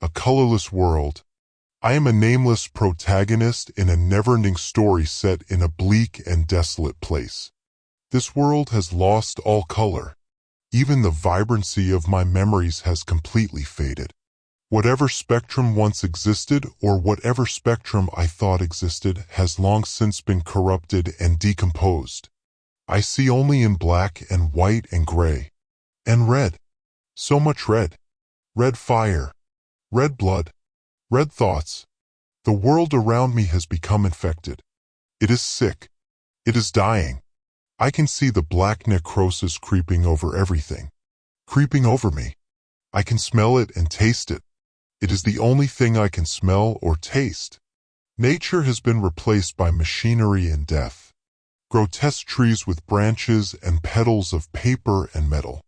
a colorless world. I am a nameless protagonist in a never-ending story set in a bleak and desolate place. This world has lost all color. Even the vibrancy of my memories has completely faded. Whatever spectrum once existed, or whatever spectrum I thought existed, has long since been corrupted and decomposed. I see only in black and white and gray. And red. So much red. Red fire. Red blood. Red thoughts. The world around me has become infected. It is sick. It is dying. I can see the black necrosis creeping over everything. Creeping over me. I can smell it and taste it. It is the only thing I can smell or taste. Nature has been replaced by machinery and death. Grotesque trees with branches and petals of paper and metal.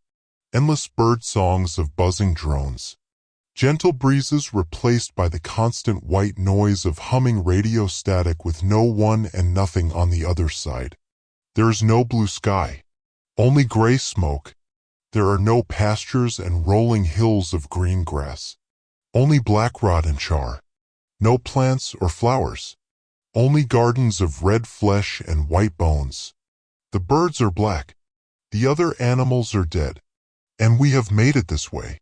Endless bird songs of buzzing drones. Gentle breezes replaced by the constant white noise of humming radio static with no one and nothing on the other side. There is no blue sky. Only gray smoke. There are no pastures and rolling hills of green grass. Only black rot and char. No plants or flowers. Only gardens of red flesh and white bones. The birds are black. The other animals are dead. And we have made it this way.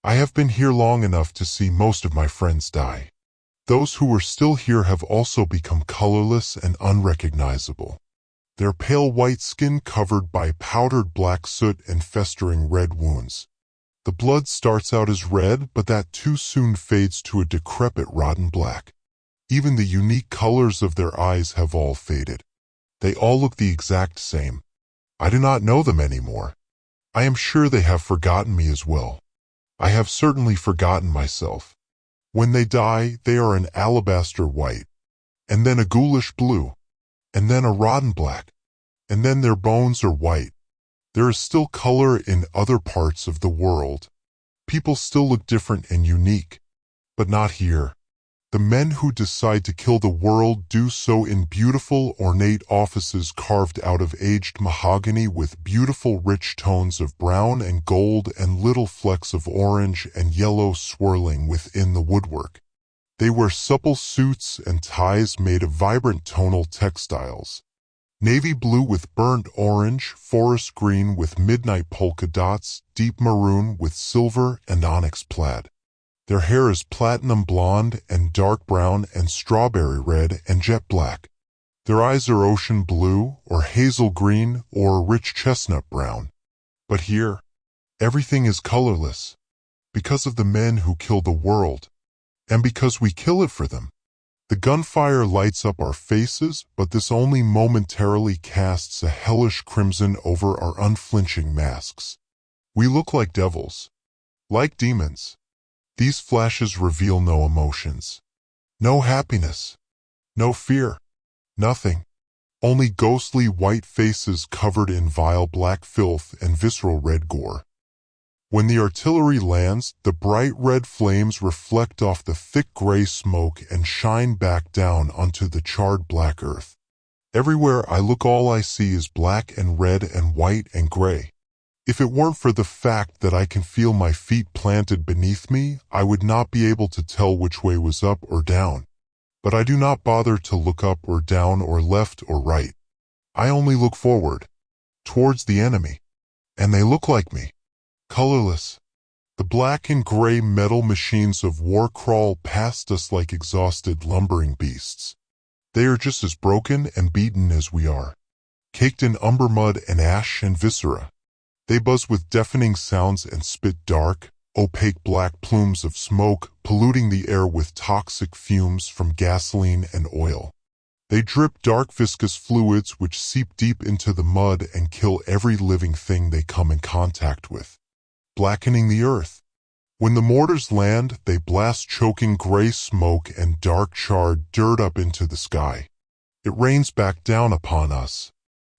I have been here long enough to see most of my friends die. Those who are still here have also become colorless and unrecognizable. Their pale white skin covered by powdered black soot and festering red wounds. The blood starts out as red, but that too soon fades to a decrepit rotten black. Even the unique colors of their eyes have all faded. They all look the exact same. I do not know them anymore. I am sure they have forgotten me as well. I have certainly forgotten myself. When they die, they are an alabaster white, and then a ghoulish blue, and then a rotten black, and then their bones are white. There is still color in other parts of the world. People still look different and unique, but not here. The men who decide to kill the world do so in beautiful, ornate offices carved out of aged mahogany with beautiful rich tones of brown and gold and little flecks of orange and yellow swirling within the woodwork. They wear supple suits and ties made of vibrant tonal textiles. Navy blue with burnt orange, forest green with midnight polka dots, deep maroon with silver and onyx plaid. Their hair is platinum blonde and dark brown and strawberry red and jet black. Their eyes are ocean blue or hazel green or rich chestnut brown. But here, everything is colorless, because of the men who kill the world, and because we kill it for them. The gunfire lights up our faces, but this only momentarily casts a hellish crimson over our unflinching masks. We look like devils, like demons. These flashes reveal no emotions, no happiness, no fear, nothing. Only ghostly white faces covered in vile black filth and visceral red gore. When the artillery lands, the bright red flames reflect off the thick gray smoke and shine back down onto the charred black earth. Everywhere I look, all I see is black and red and white and gray. If it weren't for the fact that I can feel my feet planted beneath me, I would not be able to tell which way was up or down. But I do not bother to look up or down or left or right. I only look forward, towards the enemy. And they look like me. Colorless. The black and gray metal machines of war crawl past us like exhausted lumbering beasts. They are just as broken and beaten as we are, caked in umber mud and ash and viscera. They buzz with deafening sounds and spit dark, opaque black plumes of smoke, polluting the air with toxic fumes from gasoline and oil. They drip dark viscous fluids which seep deep into the mud and kill every living thing they come in contact with, blackening the earth. When the mortars land, they blast choking gray smoke and dark charred dirt up into the sky. It rains back down upon us.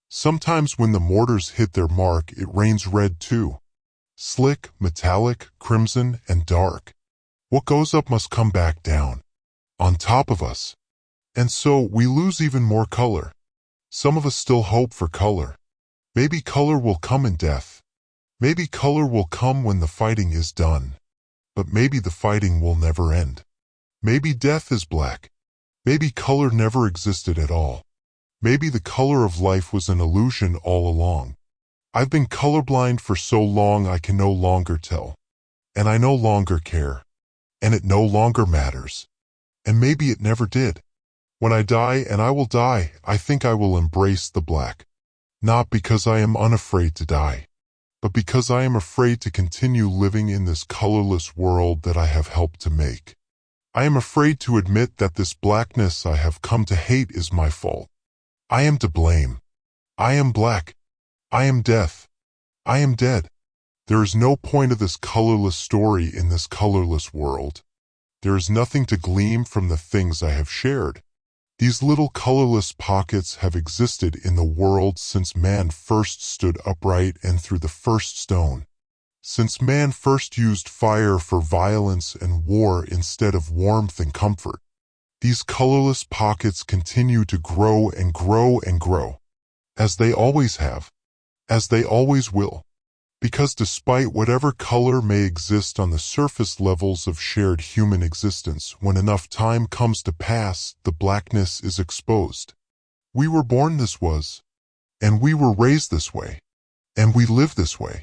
Sometimes when the mortars hit their mark, it rains red too. Slick, metallic, crimson, and dark. What goes up must come back down, on top of us. And so we lose even more color. Some of us still hope for color. Maybe color will come in death. Maybe color will come when the fighting is done. But maybe the fighting will never end. Maybe death is black. Maybe color never existed at all. Maybe the color of life was an illusion all along. I've been colorblind for so long I can no longer tell. And I no longer care. And it no longer matters. And maybe it never did. When I die, and I will die, I think I will embrace the black. Not because I am unafraid to die, but because I am afraid to continue living in this colorless world that I have helped to make. I am afraid to admit that this blackness I have come to hate is my fault. I am to blame. I am black. I am death. I am dead. There is no point of this colorless story in this colorless world. There is nothing to glean from the things I have shared. These little colorless pockets have existed in the world since man first stood upright and threw the first stone. Since man first used fire for violence and war instead of warmth and comfort. These colorless pockets continue to grow and grow and grow. As they always have. As they always will. Because despite whatever color may exist on the surface levels of shared human existence, when enough time comes to pass, the blackness is exposed. We were born this was. And we were raised this way. And we live this way.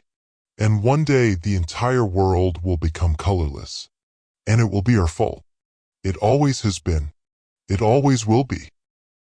And one day the entire world will become colorless. And it will be our fault. It always has been. It always will be.